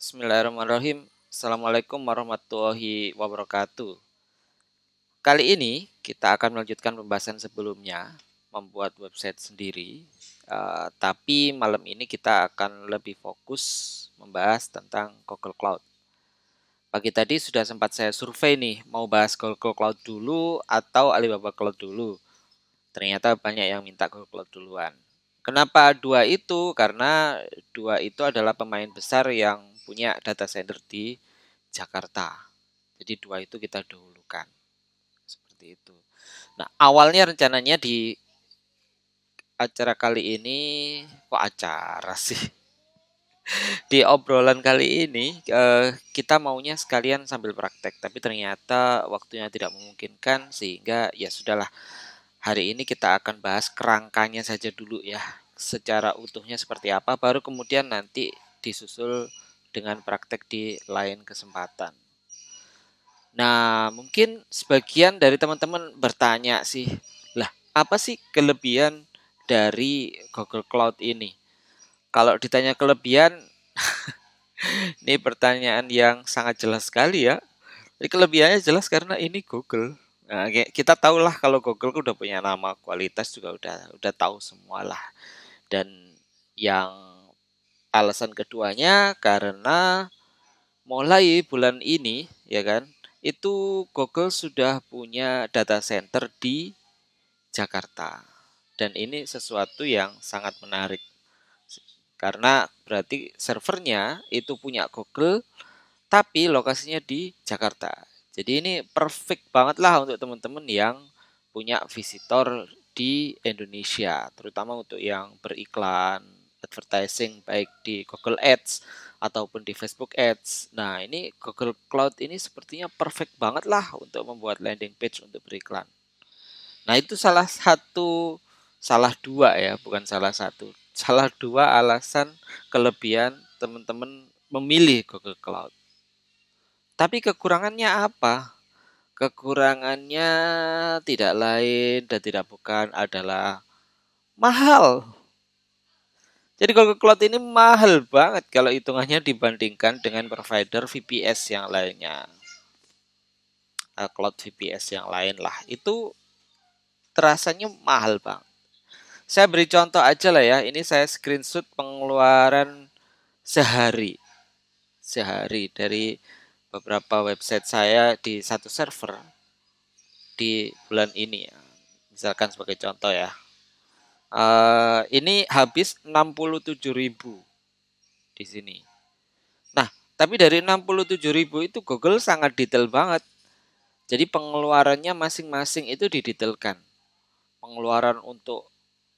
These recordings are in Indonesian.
Bismillahirrahmanirrahim. Assalamualaikum warahmatullahi wabarakatuh. Kali ini kita akan melanjutkan pembahasan sebelumnya, membuat website sendiri. Tapi malam ini kita akan lebih fokus membahas tentang Google Cloud. Pagi tadi sudah sempat saya survei nih, mau bahas Google Cloud dulu atau Alibaba Cloud dulu. Ternyata banyak yang minta Google Cloud duluan. Kenapa dua itu? Karena dua itu adalah pemain besar yang punya data center di Jakarta. Jadi dua itu kita dahulukan. Seperti itu. Nah, awalnya rencananya di acara kali ini, kok acara sih? Di obrolan kali ini kita maunya sekalian sambil praktek, tapi ternyata waktunya tidak memungkinkan sehingga ya sudahlah. Hari ini kita akan bahas kerangkanya saja dulu ya. Secara utuhnya seperti apa, baru kemudian nanti disusul dengan praktek di lain kesempatan. Nah, mungkin sebagian dari teman-teman bertanya sih, lah apa sih kelebihan dari Google Cloud ini? Kalau ditanya kelebihan, ini pertanyaan yang sangat jelas sekali ya. Jadi kelebihannya jelas karena ini Google. Nah, kita tahu lah kalau Google udah punya nama, kualitas juga udah tahu semua lah. Dan yang alasan keduanya karena mulai bulan ini ya kan, itu Google sudah punya data center di Jakarta. Dan ini sesuatu yang sangat menarik karena berarti servernya itu punya Google tapi lokasinya di Jakarta. Jadi ini perfect banget lah untuk teman-teman yang punya visitor di Indonesia, terutama untuk yang beriklan, advertising baik di Google Ads ataupun di Facebook Ads. Nah, ini Google Cloud ini sepertinya perfect banget lah untuk membuat landing page untuk beriklan. Nah, itu salah dua ya, bukan salah satu. Salah dua alasan kelebihan teman-teman memilih Google Cloud. Tapi kekurangannya apa? Kekurangannya tidak lain dan tidak bukan adalah mahal. Jadi Google Cloud ini mahal banget kalau hitungannya dibandingkan dengan provider VPS yang lainnya. Cloud VPS yang lain lah. Itu terasanya mahal banget. Saya beri contoh aja lah ya. Ini saya screenshot pengeluaran sehari. Sehari dari beberapa website saya di satu server di bulan ini ya. Misalkan sebagai contoh ya. Ini habis 67.000 di sini. Nah, tapi dari 67.000 itu Google sangat detail banget. Jadi pengeluarannya masing-masing itu didetailkan. Pengeluaran untuk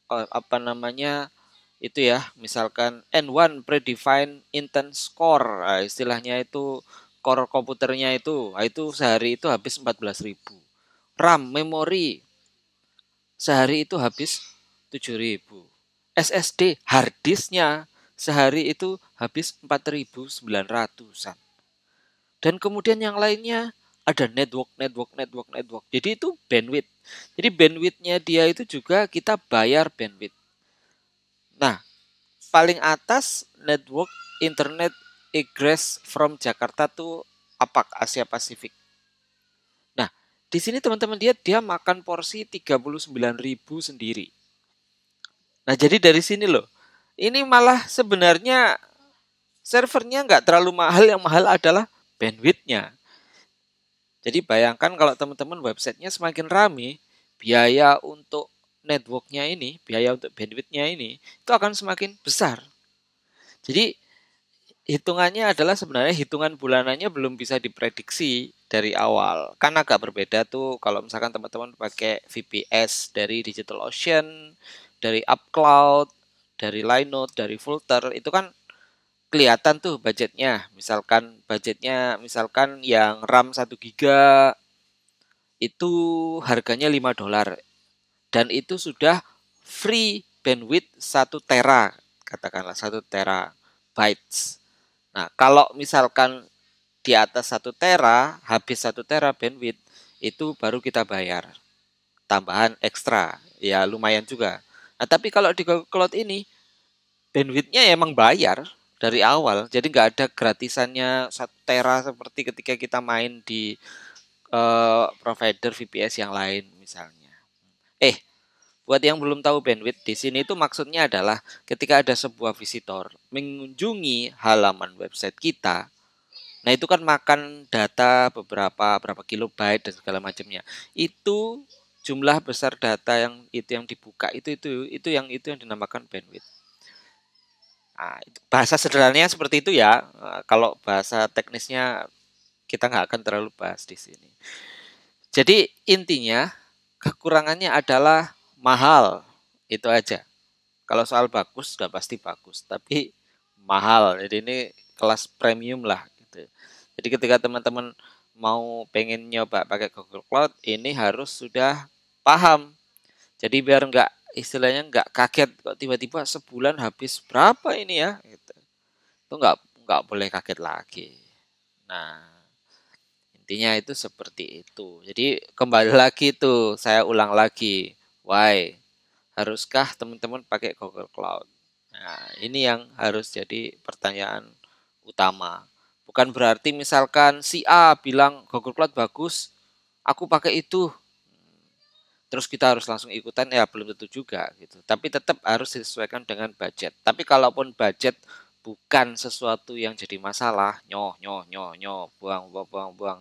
apa namanya itu ya, misalkan N1 predefined intent score, nah, istilahnya itu core komputernya itu sehari itu habis 14.000. RAM memori sehari itu habis 7.000. SSD hard disknya sehari itu habis 4.900-an. Dan kemudian yang lainnya ada network. Jadi itu bandwidth. Jadi bandwidthnya dia itu juga kita bayar bandwidth. Nah, paling atas network internet egress from Jakarta tuh apa Asia Pasifik. Nah, di sini teman-teman dia makan porsi 39.000 sendiri. Nah, jadi dari sini loh. Ini malah sebenarnya servernya nggak terlalu mahal, yang mahal adalah bandwidthnya. Jadi bayangkan kalau teman-teman websitenya semakin ramai, biaya untuk networknya ini, biaya untuk bandwidthnya ini, itu akan semakin besar. Jadi hitungannya adalah sebenarnya hitungan bulanannya belum bisa diprediksi dari awal. Kan agak berbeda tuh kalau misalkan teman-teman pakai VPS dari DigitalOcean, dari UpCloud, dari Linode, dari Vultr, itu kan kelihatan tuh budgetnya. Misalkan yang RAM 1 GB itu harganya $5 dan itu sudah free bandwidth 1 tera, katakanlah 1 terabytes. Nah, kalau misalkan di atas 1 tera, habis 1 tera bandwidth, itu baru kita bayar tambahan ekstra, ya lumayan juga. Nah, tapi kalau di Google Cloud ini bandwidthnya emang bayar dari awal. Jadi nggak ada gratisannya 1 tera seperti ketika kita main di provider VPS yang lain misalnya. Buat yang belum tahu bandwidth di sini itu maksudnya adalah ketika ada sebuah visitor mengunjungi halaman website kita. Nah, itu kan makan data berapa kilobyte dan segala macamnya. Itu jumlah besar data yang dibuka itu yang dinamakan bandwidth. Nah, bahasa sederhananya seperti itu ya. Kalau bahasa teknisnya kita nggak akan terlalu bahas di sini. Jadi intinya kekurangannya adalah mahal. Itu aja. Kalau soal bagus sudah pasti bagus, tapi mahal. Jadi ini kelas premium lah gitu. Jadi ketika teman-teman mau pengen nyoba pakai Google Cloud, ini harus sudah paham. Jadi biar istilahnya nggak kaget kok tiba-tiba sebulan habis berapa ini ya gitu. Itu nggak boleh kaget lagi. Nah, intinya itu seperti itu. Jadi kembali lagi tuh, saya ulang lagi. Why? Haruskah teman-teman pakai Google Cloud? Nah, ini yang harus jadi pertanyaan utama. Bukan berarti misalkan si A bilang Google Cloud bagus, aku pakai itu. Terus kita harus langsung ikutan, ya belum tentu juga gitu. Tapi tetap harus disesuaikan dengan budget. Tapi kalaupun budget bukan sesuatu yang jadi masalah, buang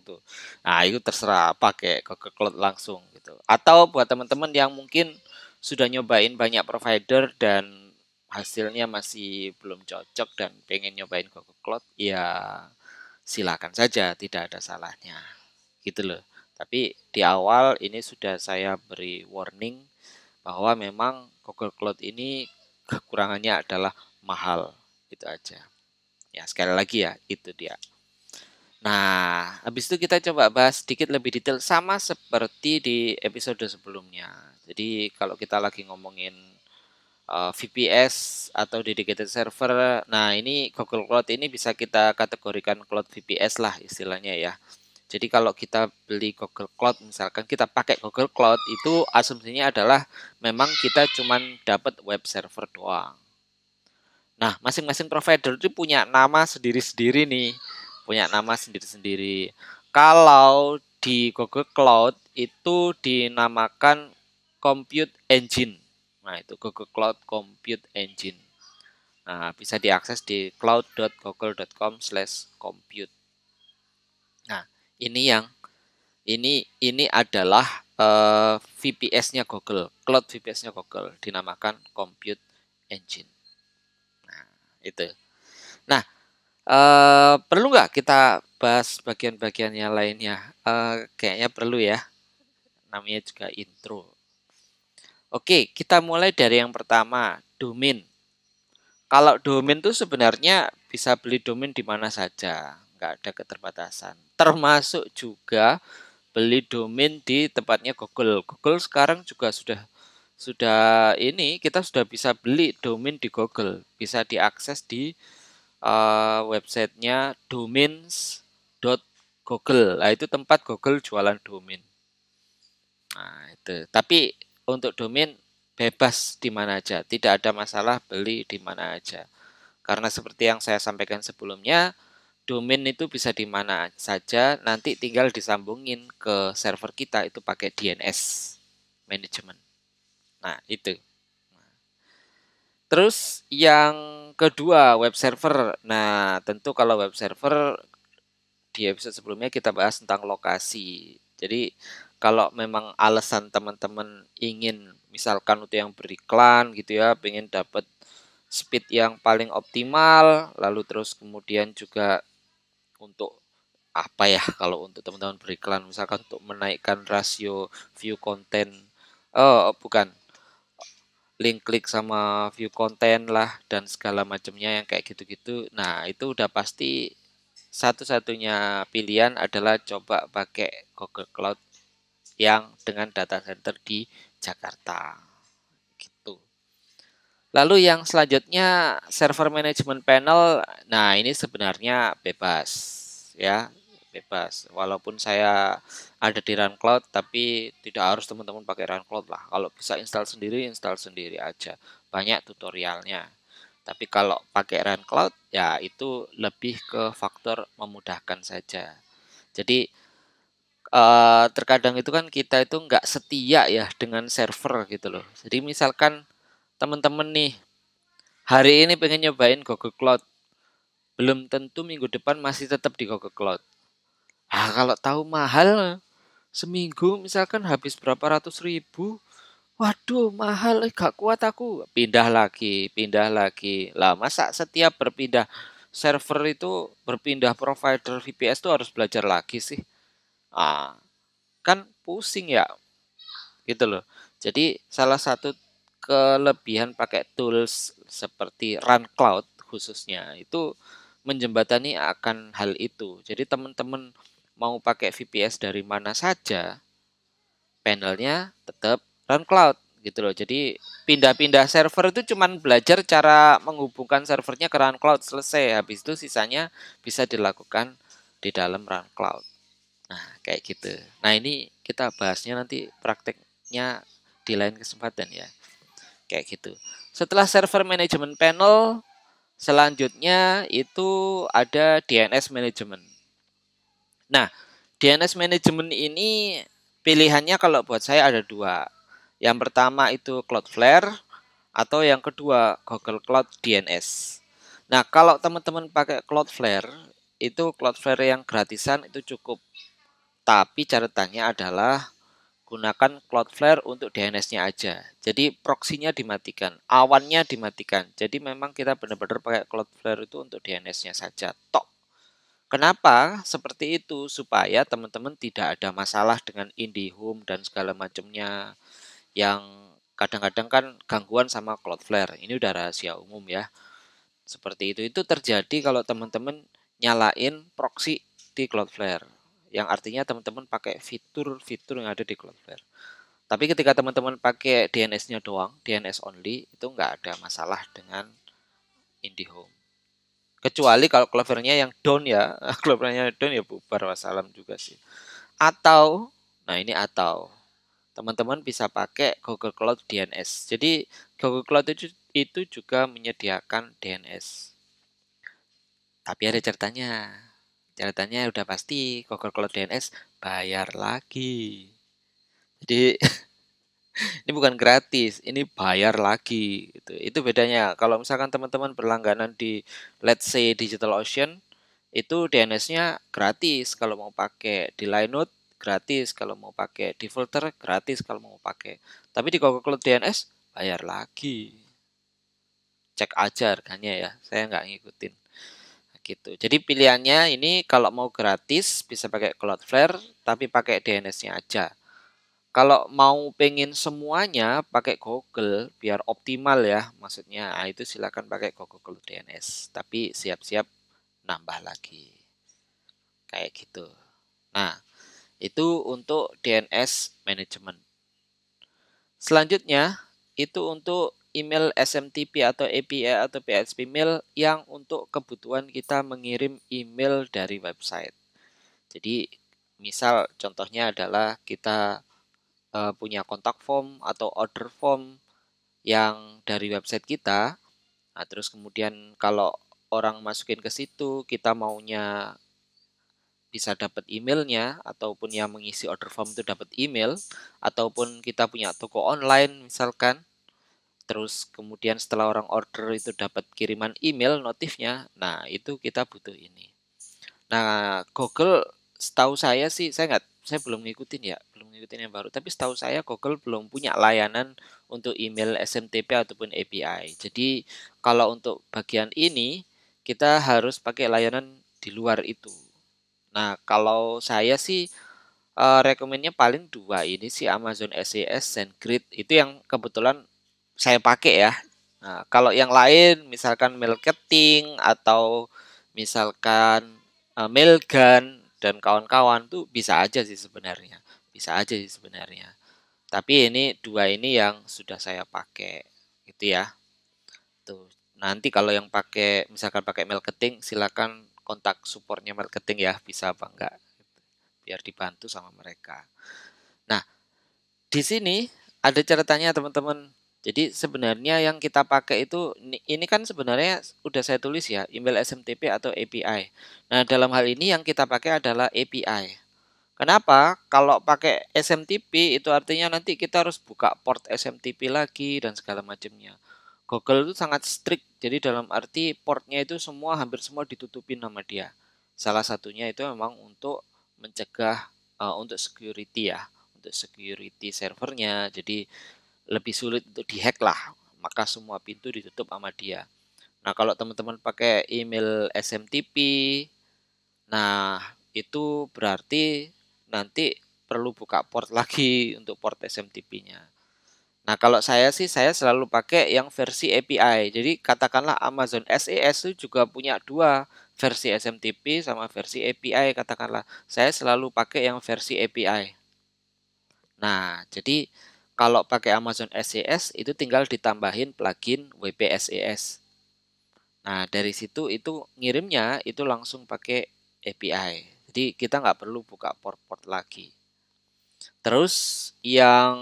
tuh. Nah, itu terserah pakai Google Cloud langsung gitu. Atau buat teman-teman yang mungkin sudah nyobain banyak provider dan hasilnya masih belum cocok dan pengen nyobain Google Cloud, ya silakan saja, tidak ada salahnya. Gitu loh. Tapi di awal ini sudah saya beri warning bahwa memang Google Cloud ini kekurangannya adalah mahal. Itu aja. Ya, sekali lagi ya, itu dia. Nah, habis itu kita coba bahas sedikit lebih detail sama seperti di episode sebelumnya. Jadi kalau kita lagi ngomongin VPS atau dedicated server, nah ini Google Cloud ini bisa kita kategorikan cloud VPS lah istilahnya ya. Jadi kalau kita beli Google Cloud, misalkan kita pakai Google Cloud, itu asumsinya adalah memang kita cuman dapat web server doang. Nah, masing-masing provider itu punya nama sendiri-sendiri nih, punya nama sendiri-sendiri. Kalau di Google Cloud itu dinamakan Compute Engine. Nah, itu Google Cloud Compute Engine. Nah, bisa diakses di cloud.google.com/compute. Nah, ini yang ini adalah VPS-nya Google, Cloud VPS-nya Google, dinamakan Compute Engine. Nah, itu. Nah, perlu nggak kita bahas bagian-bagiannya lainnya? Kayaknya perlu ya. Namanya juga intro. Oke, kita mulai dari yang pertama, domain. Kalau domain itu sebenarnya bisa beli domain di mana saja, nggak ada keterbatasan. Termasuk juga beli domain di tempatnya Google. Google sekarang juga sudah ini kita sudah bisa beli domain di Google, bisa diakses di websitenya domains.google. Nah, itu tempat Google jualan domain. Nah, itu. Tapi untuk domain bebas di mana aja, tidak ada masalah beli di mana aja. Karena seperti yang saya sampaikan sebelumnya, domain itu bisa di mana saja, nanti tinggal disambungin ke server kita itu pakai DNS management. Nah, itu. Terus yang kedua, web server. Nah, tentu kalau web server di episode sebelumnya kita bahas tentang lokasi. Jadi, kalau memang alasan teman-teman ingin misalkan untuk yang beriklan gitu ya, pengen dapat speed yang paling optimal, lalu terus kemudian juga untuk apa ya, kalau untuk teman-teman beriklan misalkan untuk menaikkan rasio view konten, oh bukan, link klik sama view konten lah dan segala macamnya yang kayak gitu-gitu. Nah, itu udah pasti satu-satunya pilihan adalah coba pakai Google Cloud yang dengan data center di Jakarta gitu. Lalu yang selanjutnya server management panel. Nah, ini sebenarnya bebas ya, bebas. Walaupun saya ada di Run Cloud, tapi tidak harus teman-teman pakai Run Cloud lah. Kalau bisa install sendiri aja. Banyak tutorialnya. Tapi kalau pakai Run Cloud ya itu lebih ke faktor memudahkan saja. Jadi terkadang itu kan kita itu nggak setia ya dengan server gitu loh. Jadi misalkan teman-teman nih hari ini pengen nyobain Google Cloud, belum tentu minggu depan masih tetap di Google Cloud. Kalau tahu mahal, seminggu misalkan habis berapa ratus ribu, waduh mahal, gak kuat aku. Pindah lagi, pindah lagi. Lah masa setiap berpindah server itu berpindah provider VPS itu harus belajar lagi sih? Ah, kan pusing ya, gitu loh. Jadi salah satu kelebihan pakai tools seperti Run Cloud khususnya itu menjembatani akan hal itu. Jadi teman-teman mau pakai VPS dari mana saja, panelnya tetap Run Cloud gitu loh. Jadi pindah-pindah server itu cuman belajar cara menghubungkan servernya ke Run Cloud, selesai. Habis itu sisanya bisa dilakukan di dalam Run Cloud. Nah, kayak gitu. Nah, ini kita bahasnya nanti prakteknya di lain kesempatan ya. Kayak gitu. Setelah server management panel, selanjutnya itu ada DNS management. Nah, DNS management ini pilihannya kalau buat saya ada dua. Yang pertama itu Cloudflare atau yang kedua Google Cloud DNS. Nah, kalau teman-teman pakai Cloudflare, itu Cloudflare yang gratisan itu cukup. Tapi catatannya adalah gunakan Cloudflare untuk DNS-nya aja. Jadi proksinya dimatikan, awannya dimatikan. Jadi memang kita benar-benar pakai Cloudflare itu untuk DNS-nya saja. Tok. Kenapa seperti itu? Supaya teman-teman tidak ada masalah dengan IndiHome dan segala macamnya yang kadang-kadang kan gangguan sama Cloudflare. Ini udah rahasia umum ya. Seperti itu. Itu terjadi kalau teman-teman nyalain proxy di Cloudflare. Yang artinya teman-teman pakai fitur-fitur yang ada di Cloudflare. Tapi ketika teman-teman pakai DNS-nya doang, DNS only, itu nggak ada masalah dengan IndiHome. Kecuali kalau Cloudflare-nya yang down ya, Cloudflare-nya down ya bubar wassalam juga sih. Atau, nah ini atau, teman-teman bisa pakai Google Cloud DNS. Jadi Google Cloud itu juga menyediakan DNS. Tapi ada ceritanya. Ceritanya udah pasti Google Cloud DNS bayar lagi. Jadi ini bukan gratis, ini bayar lagi. Itu bedanya. Kalau misalkan teman-teman berlangganan di let's say DigitalOcean, itu DNS-nya gratis kalau mau pakai, di Linode gratis kalau mau pakai, di Filter gratis kalau mau pakai. Tapi di Google Cloud DNS bayar lagi. Cek aja harganya ya, saya nggak ngikutin. Gitu. Jadi pilihannya ini kalau mau gratis bisa pakai Cloudflare tapi pakai DNS-nya aja. Kalau mau pengen semuanya pakai Google biar optimal ya maksudnya, nah itu silakan pakai Google DNS. Tapi siap-siap nambah lagi. Kayak gitu. Nah, itu untuk DNS management. Selanjutnya, itu untuk email SMTP atau API atau PHP mail yang untuk kebutuhan kita mengirim email dari website. Jadi, misal contohnya adalah kita punya kontak form atau order form yang dari website kita. Nah, terus kemudian kalau orang masukin ke situ, kita maunya bisa dapat emailnya ataupun yang mengisi order form itu dapat email ataupun kita punya toko online misalkan, terus kemudian setelah orang order itu dapat kiriman email notifnya, nah itu kita butuh ini. Nah, Google setahu saya sih, saya belum ngikutin ya, belum ngikutin yang baru. Tapi setahu saya Google belum punya layanan untuk email SMTP ataupun API. Jadi kalau untuk bagian ini kita harus pakai layanan di luar itu. Nah, kalau saya sih rekomennya paling dua ini sih, Amazon SES dan Grid. Itu yang kebetulan saya pakai ya. Nah, kalau yang lain misalkan Mailketing atau misalkan Mailgun dan kawan-kawan tuh bisa aja sih sebenarnya. Bisa aja sih sebenarnya. Tapi ini dua ini yang sudah saya pakai gitu ya. Tuh. Nanti kalau yang pakai misalkan pakai Mailketing silakan kontak supportnya Mailketing ya, bisa apa enggak biar dibantu sama mereka. Nah, di sini ada catatannya teman-teman. Jadi sebenarnya yang kita pakai itu ini kan sebenarnya udah saya tulis ya, email SMTP atau API. Nah, dalam hal ini yang kita pakai adalah API. Kenapa? Kalau pakai SMTP itu artinya nanti kita harus buka port SMTP lagi dan segala macamnya. Google itu sangat strict. Jadi dalam arti portnya itu semua hampir semua ditutupin nama dia. Salah satunya itu memang untuk mencegah untuk security ya, untuk security servernya. Jadi lebih sulit untuk dihack lah. Maka semua pintu ditutup sama dia. Nah, kalau teman-teman pakai email SMTP, nah itu berarti nanti perlu buka port lagi untuk port SMTP-nya. Nah, kalau saya sih saya selalu pakai yang versi API. Jadi katakanlah Amazon SES itu juga punya dua versi SMTP sama versi API katakanlah. Saya selalu pakai yang versi API. Nah, jadi kalau pakai Amazon SES itu tinggal ditambahin plugin WPSES. Nah, dari situ itu ngirimnya itu langsung pakai API. Jadi kita nggak perlu buka port-port lagi. Terus yang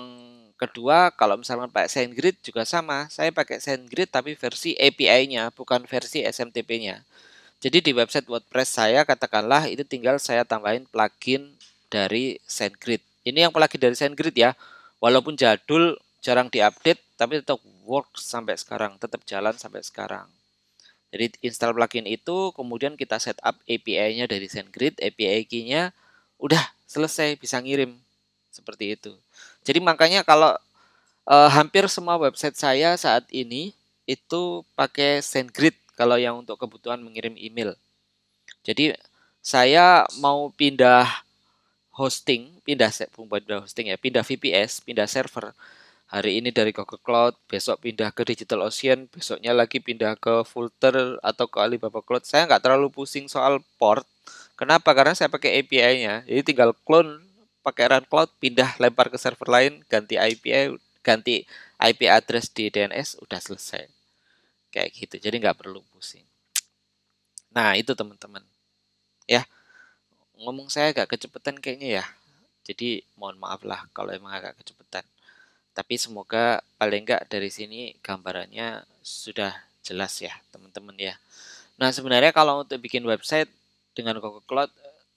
kedua, kalau misalnya pakai SendGrid juga sama. Saya pakai SendGrid tapi versi API-nya, bukan versi SMTP-nya. Jadi di website WordPress saya katakanlah itu tinggal saya tambahin plugin dari SendGrid. Ini yang plugin dari SendGrid ya. Walaupun jadul, jarang diupdate, tapi tetap works sampai sekarang, tetap jalan sampai sekarang. Jadi install plugin itu, kemudian kita setup API-nya dari SendGrid, API key-nya udah selesai bisa ngirim. Seperti itu. Jadi makanya kalau hampir semua website saya saat ini itu pakai SendGrid kalau yang untuk kebutuhan mengirim email. Jadi saya mau pindah hosting, pindah VPS, pindah server. Hari ini dari Google Cloud, besok pindah ke Digital Ocean, besoknya lagi pindah ke Vultr atau ke Alibaba Cloud. Saya nggak terlalu pusing soal port. Kenapa? Karena saya pakai API-nya. Jadi tinggal clone pakai Run Cloud, pindah lempar ke server lain, ganti API, ganti IP address di DNS, udah selesai. Kayak gitu. Jadi nggak perlu pusing. Nah, itu teman-teman. Ya, ngomong saya agak kecepatan kayaknya ya. Jadi mohon maaf lah kalau emang agak kecepatan. Tapi semoga paling enggak dari sini gambarannya sudah jelas ya teman-teman ya. Nah sebenarnya kalau untuk bikin website dengan Google Cloud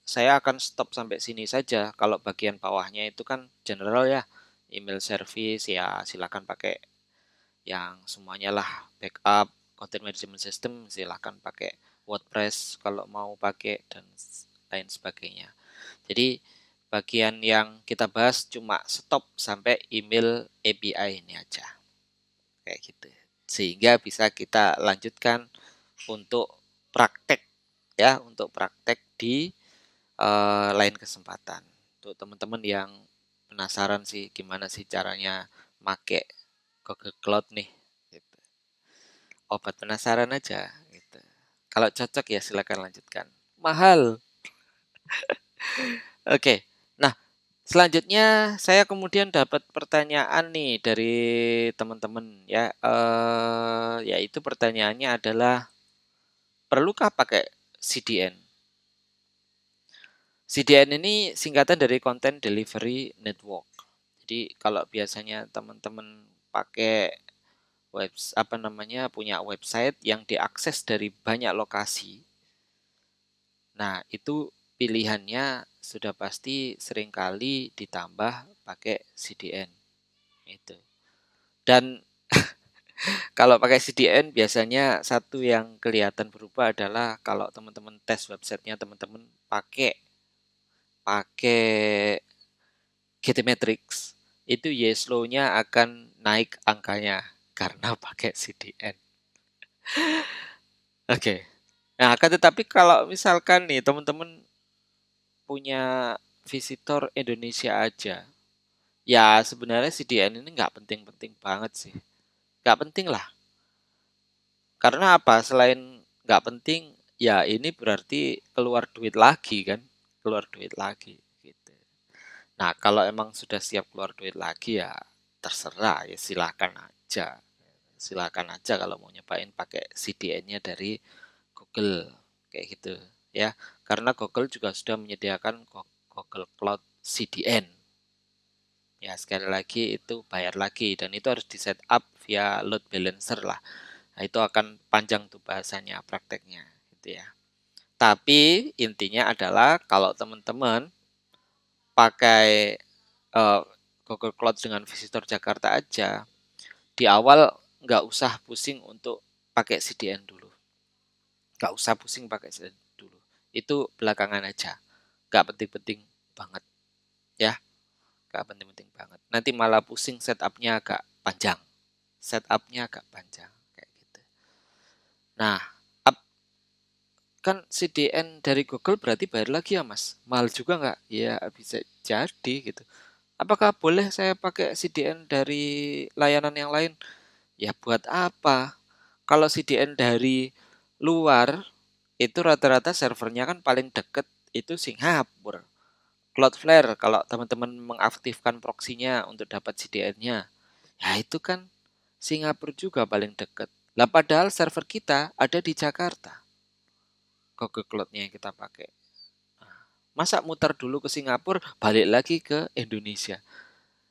saya akan stop sampai sini saja. Kalau bagian bawahnya itu kan general ya, email service ya silakan pakai yang semuanya lah, backup, content management system silakan pakai WordPress kalau mau pakai dan lain sebagainya. Jadi bagian yang kita bahas cuma stop sampai email API ini aja. Kayak gitu. Sehingga bisa kita lanjutkan untuk praktek ya, untuk praktek di lain kesempatan. Untuk teman-teman yang penasaran sih gimana sih caranya make Google Cloud nih gitu. Obat penasaran aja gitu. Kalau cocok ya silakan lanjutkan. Mahal. Oke. Nah, selanjutnya saya kemudian dapat pertanyaan nih dari teman-teman ya. Yaitu pertanyaannya adalah perlukah pakai CDN? CDN ini singkatan dari Content Delivery Network. Jadi kalau biasanya teman-teman pakai punya website yang diakses dari banyak lokasi. Nah, itu pilihannya sudah pasti seringkali ditambah pakai CDN. Itu. Dan kalau pakai CDN biasanya satu yang kelihatan berubah adalah kalau teman-teman tes websitenya teman-teman pakai pakai GTmetrix itu YSLO-nya akan naik angkanya karena pakai CDN. Oke. Nah, akan tetapi kalau misalkan nih teman-teman punya visitor Indonesia aja, ya sebenarnya CDN ini nggak penting-penting banget sih. Nggak penting lah. Karena apa? Selain nggak penting, ya ini berarti keluar duit lagi kan? Keluar duit lagi gitu. Nah, kalau emang sudah siap keluar duit lagi ya terserah ya silakan aja. Silakan aja kalau mau nyobain pakai CDN-nya dari Google kayak gitu ya. Karena Google juga sudah menyediakan Google Cloud CDN. Ya, sekali lagi itu bayar lagi dan itu harus di setup via load balancer lah. Nah, itu akan panjang tuh bahasanya, prakteknya gitu ya. Tapi intinya adalah kalau teman-teman pakai uh, Google Cloud dengan Visitor Jakarta aja, di awal nggak usah pusing untuk pakai CDN dulu. Nggak usah pusing pakai CDN dulu. Itu belakangan aja. Nggak penting-penting banget ya. Nggak penting-penting banget. Nanti malah pusing setupnya agak panjang. Setupnya agak panjang kayak gitu. Nah, kan CDN dari Google berarti bayar lagi ya Mas? Mahal juga nggak? Ya bisa jadi gitu. Apakah boleh saya pakai CDN dari layanan yang lain? Ya buat apa? Kalau CDN dari luar itu rata-rata servernya kan paling deket itu Singapura. Cloudflare kalau teman-teman mengaktifkan proxinya untuk dapat CDN-nya. Ya itu kan Singapura juga paling deket. Lah padahal server kita ada di Jakarta. Google Cloud-nya yang kita pakai. Masa muter dulu ke Singapura, balik lagi ke Indonesia?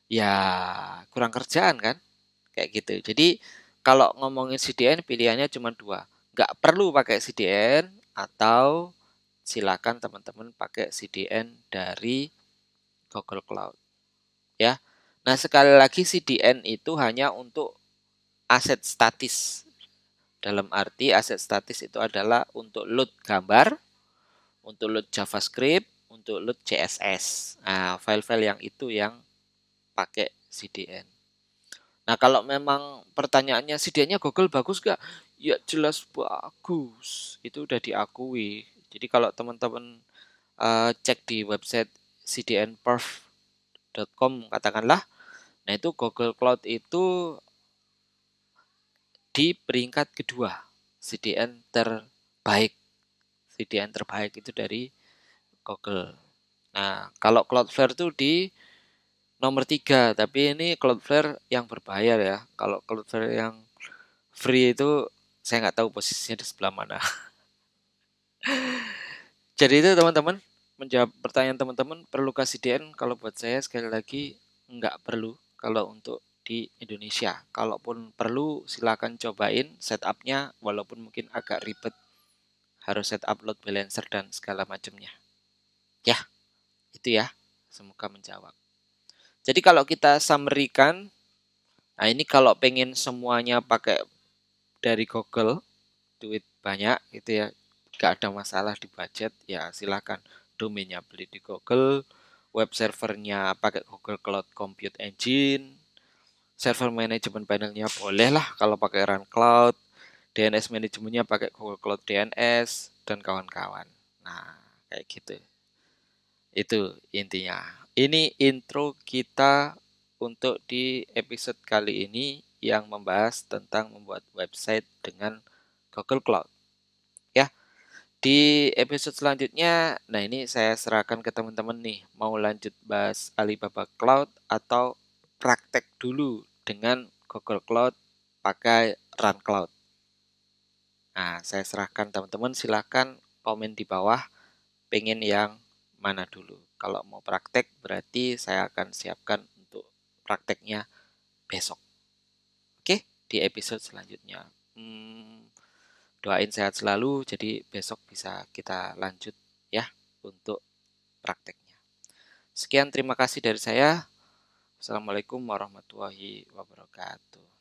Ya kurang kerjaan kan? Kayak gitu. Jadi kalau ngomongin CDN pilihannya cuma dua. Nggak perlu pakai CDN atau silakan teman-teman pakai CDN dari Google Cloud. Ya. Nah sekali lagi CDN itu hanya untuk aset statis. Dalam arti aset statis itu adalah untuk load gambar, untuk load JavaScript, untuk load CSS. Nah, file-file yang itu yang pakai CDN. Nah, kalau memang pertanyaannya CDN-nya Google bagus gak? Ya jelas bagus. Itu udah diakui. Jadi kalau teman-teman cek di website cdnperf.com katakanlah, nah itu Google Cloud itu di peringkat kedua CDN terbaik. CDN terbaik itu dari Google. Nah, kalau Cloudflare itu di nomor 3, tapi ini Cloudflare yang berbayar ya. Kalau Cloudflare yang free itu saya nggak tahu posisinya di sebelah mana. Jadi itu teman-teman, menjawab pertanyaan teman-teman, perlu kasih CDN? Kalau buat saya sekali lagi nggak perlu kalau untuk di Indonesia. Kalaupun perlu silakan cobain setupnya, walaupun mungkin agak ribet, harus setup load balancer dan segala macamnya. Ya, itu ya. Semoga menjawab. Jadi kalau kita summary-kan, nah ini kalau pengen semuanya pakai dari Google, duit banyak gitu ya, gak ada masalah di budget, ya silakan. Domainnya beli di Google, web servernya pakai Google Cloud Compute Engine, server management panelnya boleh lah kalau pakai Run Cloud, DNS manajemennya pakai Google Cloud DNS, dan kawan-kawan. Nah, kayak gitu. Itu intinya. Ini intro kita untuk di episode kali ini yang membahas tentang membuat website dengan Google Cloud. Ya, di episode selanjutnya, nah ini saya serahkan ke teman-teman nih, mau lanjut bahas Alibaba Cloud atau praktek dulu dengan Google Cloud pakai Run Cloud. Nah, saya serahkan teman-teman, silahkan komen di bawah pengen yang mana dulu. Kalau mau praktek berarti saya akan siapkan untuk prakteknya besok. Oke, di episode selanjutnya. Doain sehat selalu, jadi besok bisa kita lanjut ya untuk prakteknya. Sekian, terima kasih dari saya. Assalamualaikum warahmatullahi wabarakatuh.